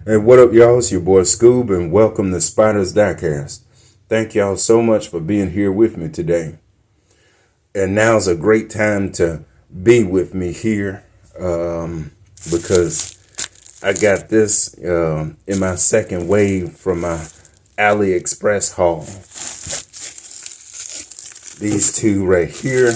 Hey, what up, y'all? It's your boy Scoob, and welcome to Spider's Diecast. Thank y'all so much for being here with me today. And now's a great time to be with me here because I got this in my second wave from my AliExpress haul. These two right here.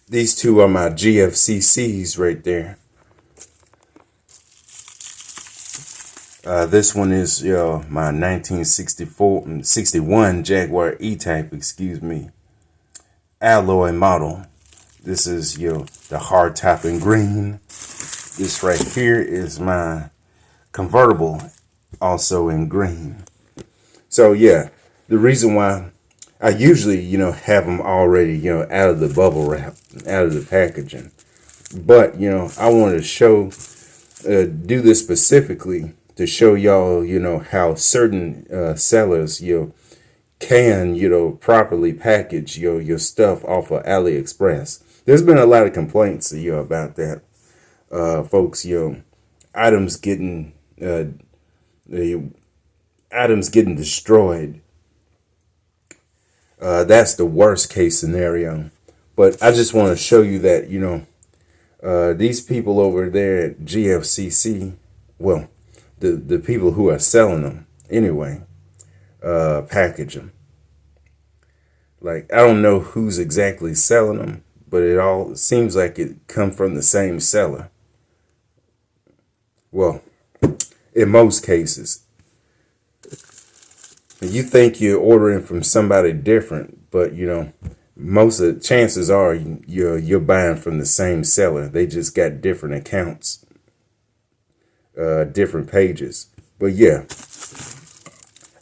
These two are my GFCCs right there. This one is my 1961 Jaguar E-type, alloy model. This is the hard top in green. This right here is my convertible, also in green. So yeah, the reason why I usually have them already out of the bubble wrap, out of the packaging, but I wanted to show do this specifically to show y'all, how certain sellers, can, properly package your stuff off of AliExpress. There's been a lot of complaints, about that, folks. Items getting the items getting destroyed. That's the worst case scenario. But I just want to show you that, these people over there at GFCC, well, the people who are selling them anyway, package them. Like, I don't know who's exactly selling them, but it all seems like it come from the same seller. Well, in most cases. You think you're ordering from somebody different, but most of the chances are you're buying from the same seller. They just got different accounts. Different pages. But yeah,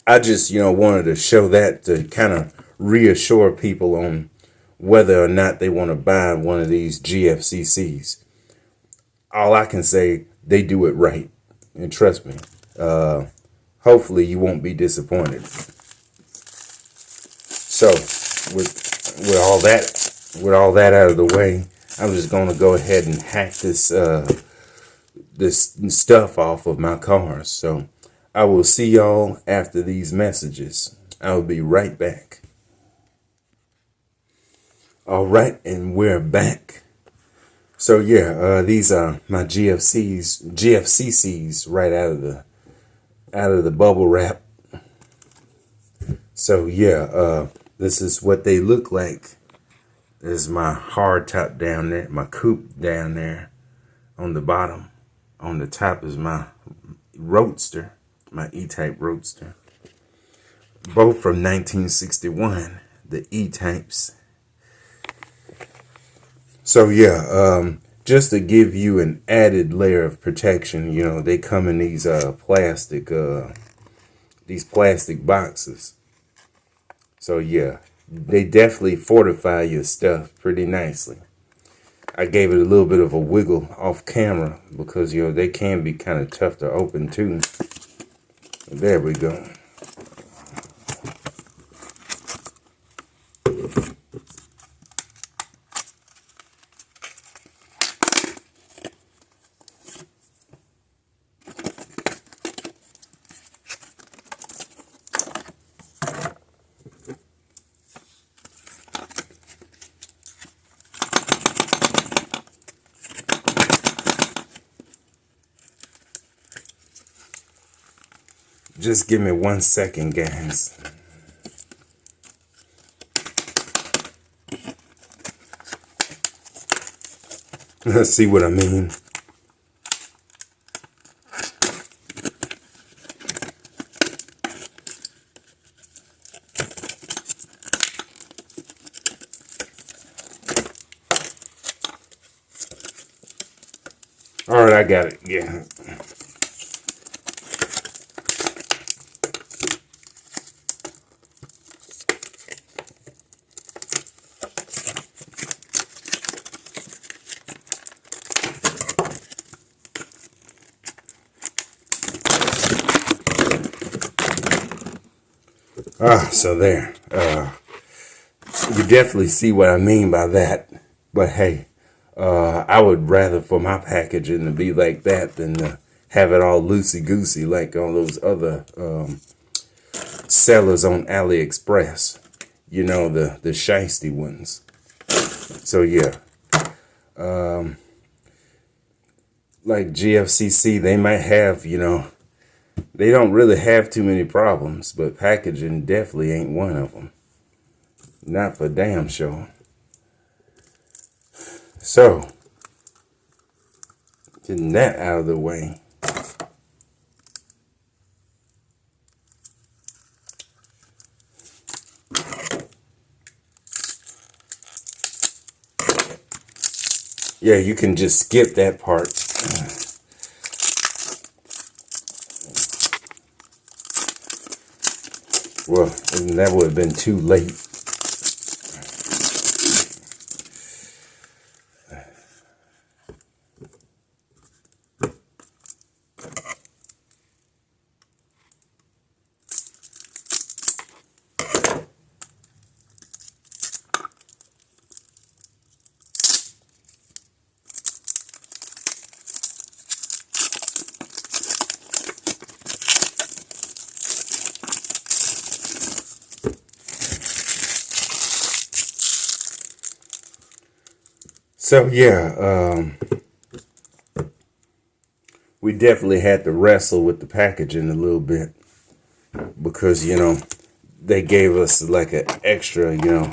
I just wanted to show that to kind of reassure people on whether or not they want to buy one of these GFCCs. All I can say, they do it right, and trust me, hopefully you won't be disappointed. So with all that out of the way, I'm just gonna go ahead and hack this stuff off of my cars. So I will see y'all after these messages. I'll be right back. All right, and we're back. So yeah, these are my GFCCs right out of the bubble wrap. So yeah, this is what they look like. There's my hard top down there, my coupe down there on the bottom. On the top is my Roadster, my E-type Roadster. Both from 1961, the E-types. So yeah, just to give you an added layer of protection, they come in these plastic boxes. So yeah, they definitely fortify your stuff pretty nicely. I gave it a little bit of a wiggle off camera because, they can be kind of tough to open too. There we go. Just give me 1 second, guys. Let's see what I mean. All right, I got it. Yeah. So there. You definitely see what I mean by that. But hey, I would rather for my packaging to be like that than to have it all loosey-goosey like all those other sellers on AliExpress. You know, the shiesty ones. So yeah. Like GFCC, they might have, you know, they don't really have too many problems, but packaging definitely ain't one of them. Not for damn sure. So, getting that out of the way. Yeah, you can just skip that part. Well, that would have been too late. So yeah, we definitely had to wrestle with the packaging a little bit because, you know, they gave us like an extra, you know,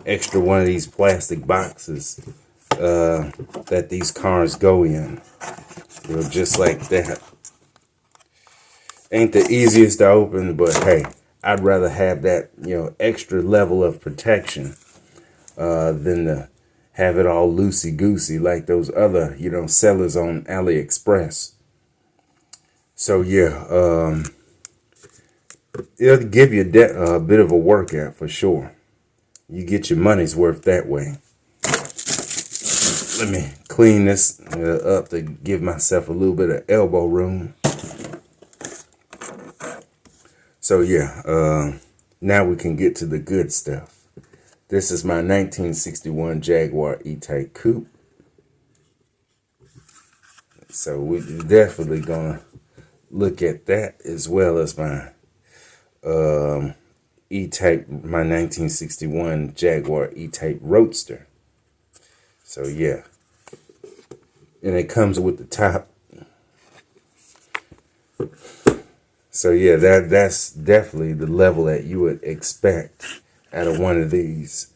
extra one of these plastic boxes that these cars go in. You know, just like that. Ain't the easiest to open, but hey, I'd rather have that, you know, extra level of protection than to have it all loosey-goosey like those other, you know, sellers on AliExpress. So yeah, it'll give you a bit of a workout for sure. You get your money's worth that way. Let me clean this up to give myself a little bit of elbow room. So yeah, now we can get to the good stuff. This is my 1961 Jaguar E-type coupe. So we're definitely gonna look at that as well as my E-type, my 1961 Jaguar E-type Roadster. So yeah, and it comes with the top. So yeah, that's definitely the level that you would expect out of one of these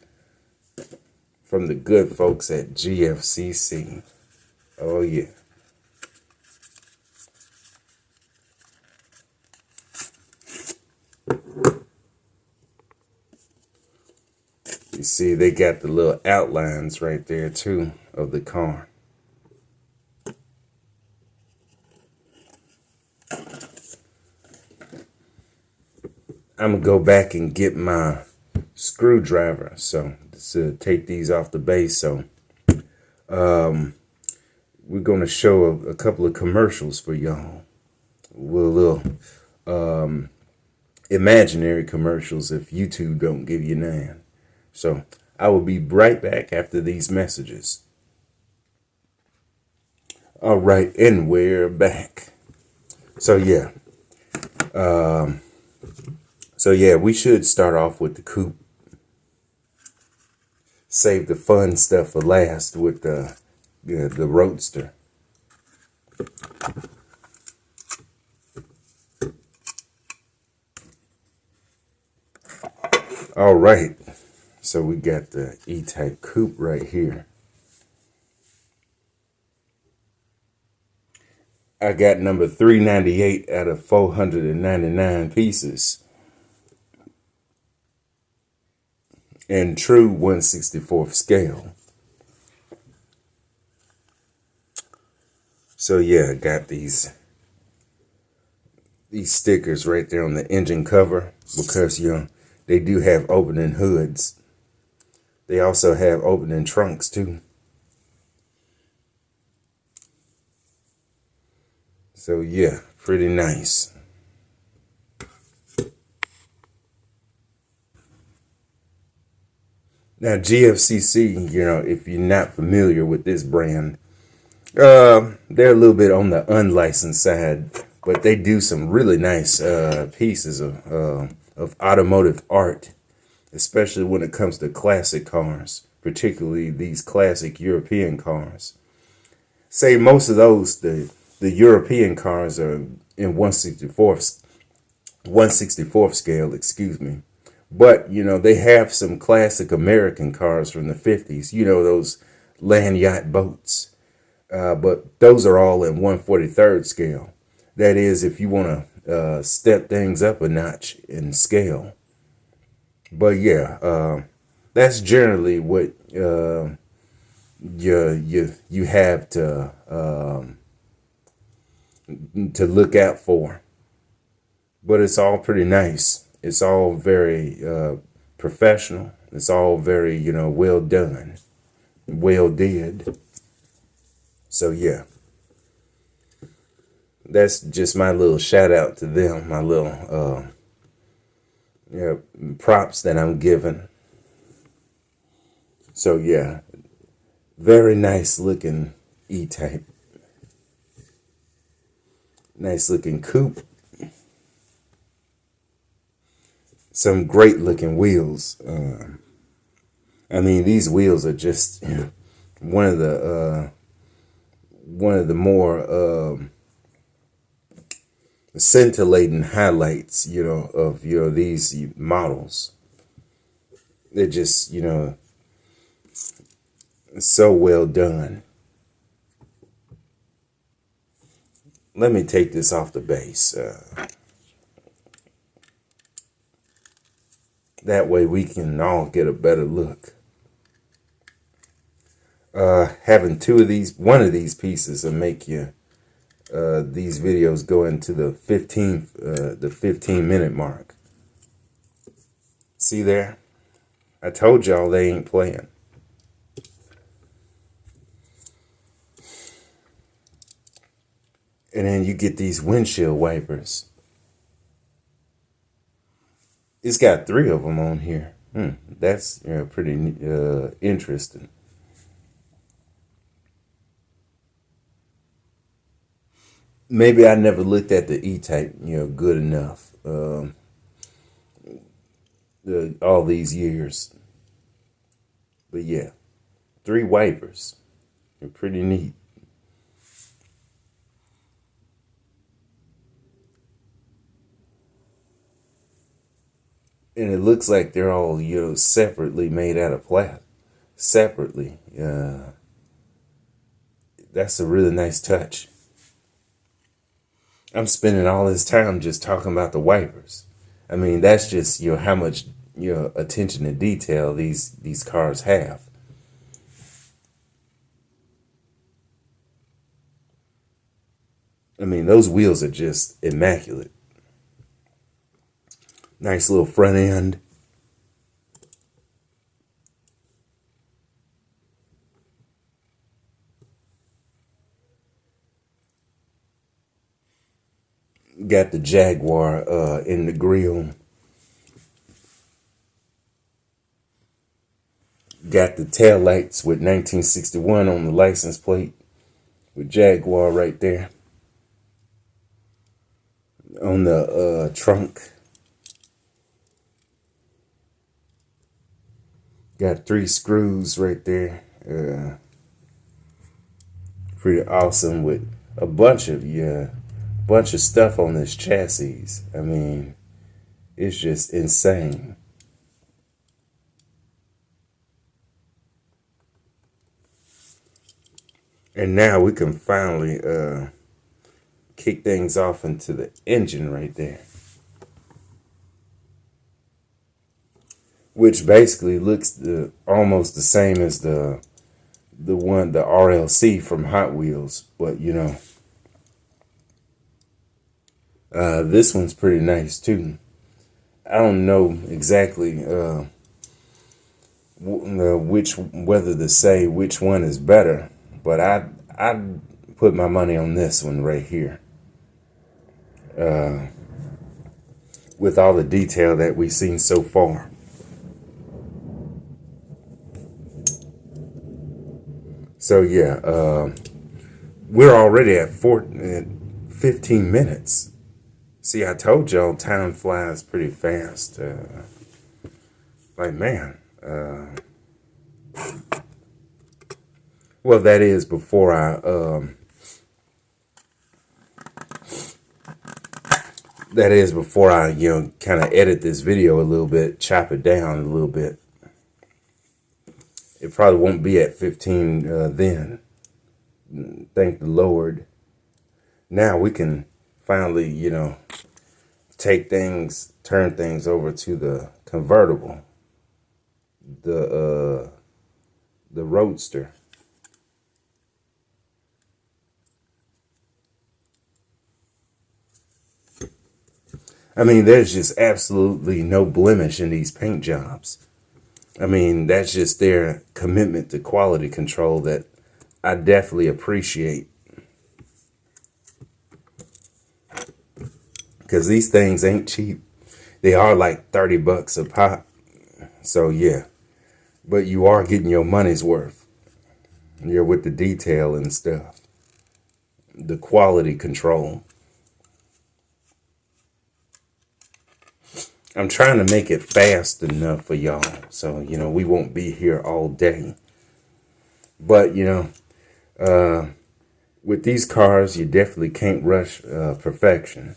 from the good folks at GFCC. Oh yeah. You see, they got the little outlines right there too of the car. I'm gonna go back and get my screwdriver so to take these off the base. So we're gonna show a couple of commercials for y'all with a little imaginary commercials if YouTube don't give you none. So I will be right back after these messages. All right, and we're back. So yeah, we should start off with the coupe. Save the fun stuff for last with the Roadster. All right, so we got the E-type coupe right here. I got number 398 out of 499 pieces. In true 1/64 scale. So yeah, I got these stickers right there on the engine cover because, you know, they do have opening hoods. They also have opening trunks too. So yeah, pretty nice. Now GFCC, you know, if you're not familiar with this brand, They're a little bit on the unlicensed side, but they do some really nice pieces of automotive art, especially when it comes to classic cars, particularly these classic European cars. Say most of those, the European cars are in 164th scale, excuse me. But, you know, they have some classic American cars from the 50s, you know, those land yacht boats. But those are all in 143rd scale. That is, if you want to step things up a notch in scale. But yeah, that's generally what you have to look out for. But it's all pretty nice. It's all very professional. It's all very, you know, well done, well did. So yeah, that's just my little shout out to them, my little props that I'm giving. So yeah, very nice looking E-type. Nice looking coupe. Some great looking wheels. I mean, these wheels are just one of the more scintillating highlights, you know, of these models. They're just, you know, so well done. Let me take this off the base. That way we can all get a better look. Having one of these pieces will make you these videos go into the 15-minute mark. See there? I told y'all they ain't playing. And then you get these windshield wipers. It's got 3 of them on here. That's pretty interesting. Maybe I never looked at the E-type, good enough. All these years. But yeah, 3 wipers. They're pretty neat. And it looks like they're all, separately made out of plastic. Separately. That's a really nice touch. I'm spending all this time just talking about the wipers. I mean, that's just, how much, attention to detail these cars have. I mean, those wheels are just immaculate. Nice little front end. Got the Jaguar in the grill. Got the tail lights with 1961 on the license plate with Jaguar right there. On the trunk. Got 3 screws right there. Pretty awesome with a bunch of stuff on this chassis. I mean, it's just insane. And now we can finally kick things off into the engine right there. Which basically looks almost the same as the RLC from Hot Wheels, but this one's pretty nice too. I don't know exactly whether to say which one is better, but I'd put my money on this one right here. With all the detail that we've seen so far. So yeah, we're already at 15 minutes. See, I told y'all time flies pretty fast. Like, man. Well, that is before I kind of edit this video a little bit, chop it down a little bit. It probably won't be at 15 then. Thank the Lord. Now we can finally, turn things over to the convertible, the Roadster. I mean, there's just absolutely no blemish in these paint jobs. I mean, that's just their commitment to quality control that I definitely appreciate. Because these things ain't cheap. They are like $30 a pop. So, yeah. But you are getting your money's worth. You're with the detail and stuff. The quality control. I'm trying to make it fast enough for y'all. So, we won't be here all day. But, with these cars, you definitely can't rush perfection.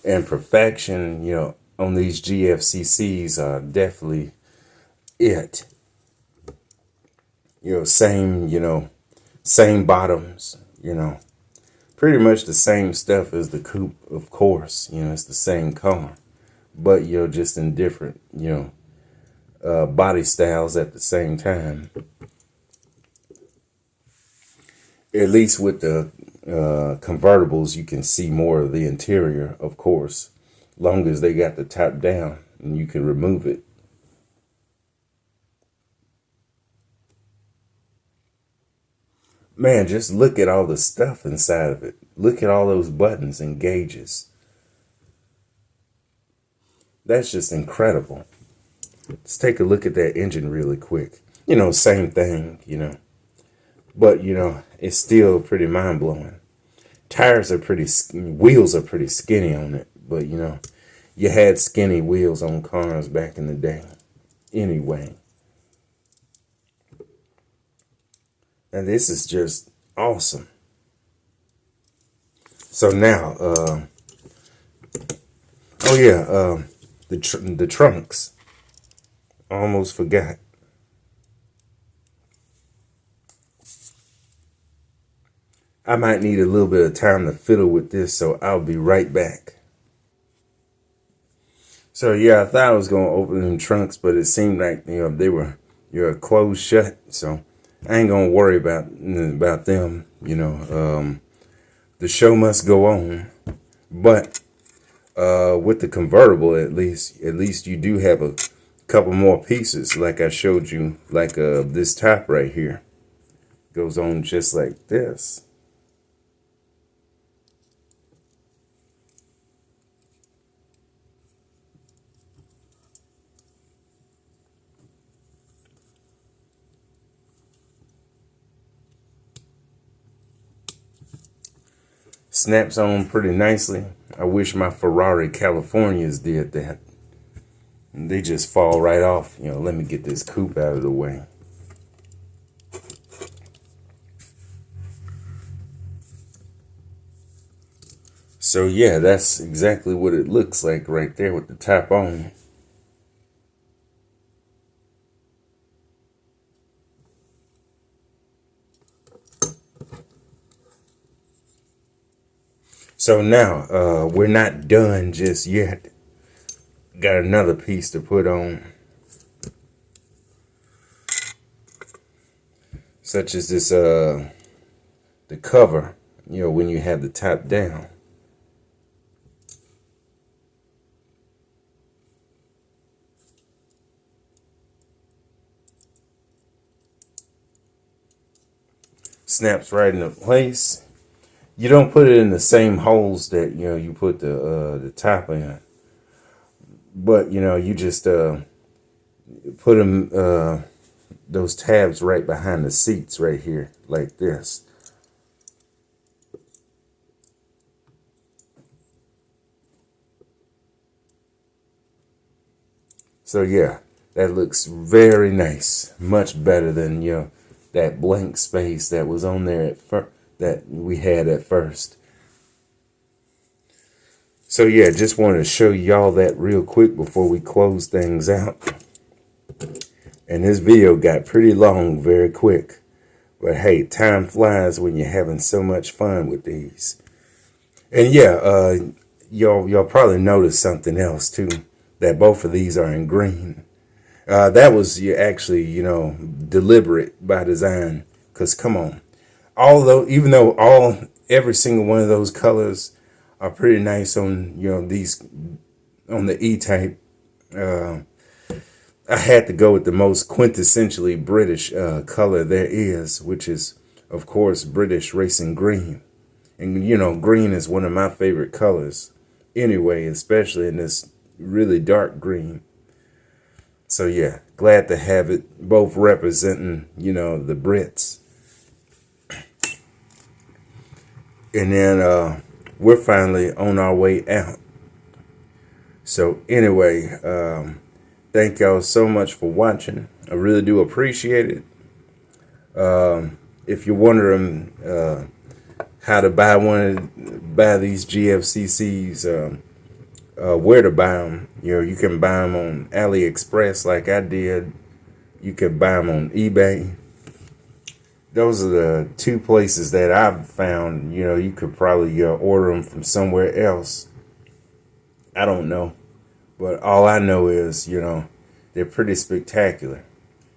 And perfection, on these GFCCs are definitely it. Same bottoms, pretty much the same stuff as the Coupe, of course. It's the same car, but just in different, body styles at the same time. At least with the convertibles, you can see more of the interior, of course, long as they got the top down and you can remove it. Man, just look at all the stuff inside of it. Look at all those buttons and gauges. That's just incredible. Let's take a look at that engine really quick. Same thing, but, it's still pretty mind-blowing. Wheels are pretty skinny on it, but, you had skinny wheels on cars back in the day. Anyway. And this is just awesome. So now, the trunks. I almost forgot. I might need a little bit of time to fiddle with this, so I'll be right back. So yeah, I thought I was gonna open them trunks, but it seemed like they were closed shut. So I ain't gonna worry about them. The show must go on. But with the convertible, at least you do have a couple more pieces, like I showed you, like this top right here goes on just like this. Snaps on pretty nicely. I wish my Ferrari Californias did that. They just fall right off. Let me get this coupe out of the way. So yeah, that's exactly what it looks like right there with the top on. So now, we're not done just yet. Got another piece to put on. Such as this, the cover, when you have the top down. Snaps right into place. You don't put it in the same holes that you put the top in, but you just put them those tabs right behind the seats right here, like this. So yeah, that looks very nice. Much better than, you know, that blank space that was on there that we had at first. So yeah, just wanted to show y'all that real quick before we close things out. And this video got pretty long very quick. But hey, time flies when you're having so much fun with these. And yeah, y'all probably noticed something else too, that both of these are in green. That was actually, you know, deliberate by design. Because come on, even though every single one of those colors are pretty nice on, you know, these on the E-type, I had to go with the most quintessentially British color there is, which is, of course, British racing green. And, you know, green is one of my favorite colors anyway, especially in this really dark green. So, yeah, glad to have it both representing, you know, the Brits. And then we're finally on our way out. So, anyway, thank y'all so much for watching. I really do appreciate it. If you're wondering how to buy these GFCCs, where to buy them, you know, you can buy them on AliExpress like I did. You can buy them on eBay. Those are the two places that I've found. You know, you could probably order them from somewhere else. I don't know. But all I know is, you know, they're pretty spectacular,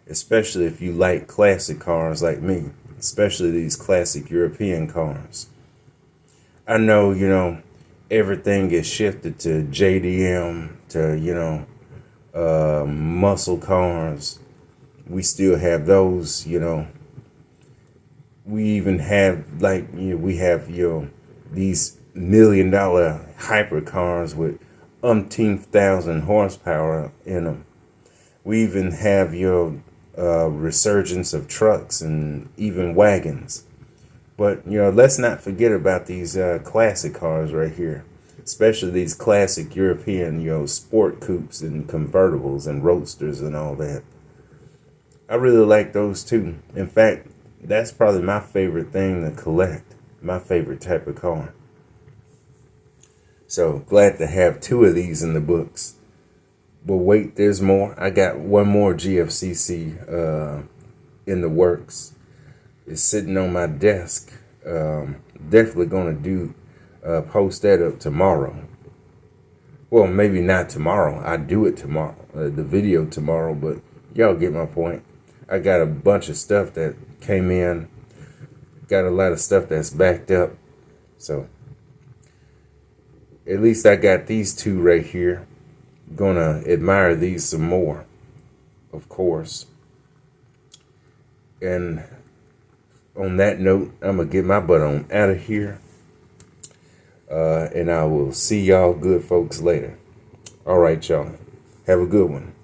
especially if you like classic cars like me, especially these classic European cars. I know, you know, everything gets shifted to JDM, to, you know, muscle cars. We still have those, you know. We even have, like, you know, we have, you know, these $1 million hypercars with umpteenth thousand horsepower in them. We even have your resurgence of trucks and even wagons. But, you know, let's not forget about these classic cars right here, especially these classic European, you know, sport coupes and convertibles and roadsters and all that. I really like those too. In fact, that's probably my favorite thing to collect, my favorite type of car. So glad to have two of these in the books. But wait, there's more. I got one more GFCC in the works. It's sitting on my desk. Definitely going to do post that up tomorrow. Well, maybe not tomorrow. I do it tomorrow, the video tomorrow, but y'all get my point. I got a bunch of stuff that came in. Got a lot of stuff that's backed up. So at least I got these two right here. Gonna admire these some more, of course. And on that note, I'm gonna get my butt on out of here. And I will see y'all good folks later. All right, y'all. Have a good one.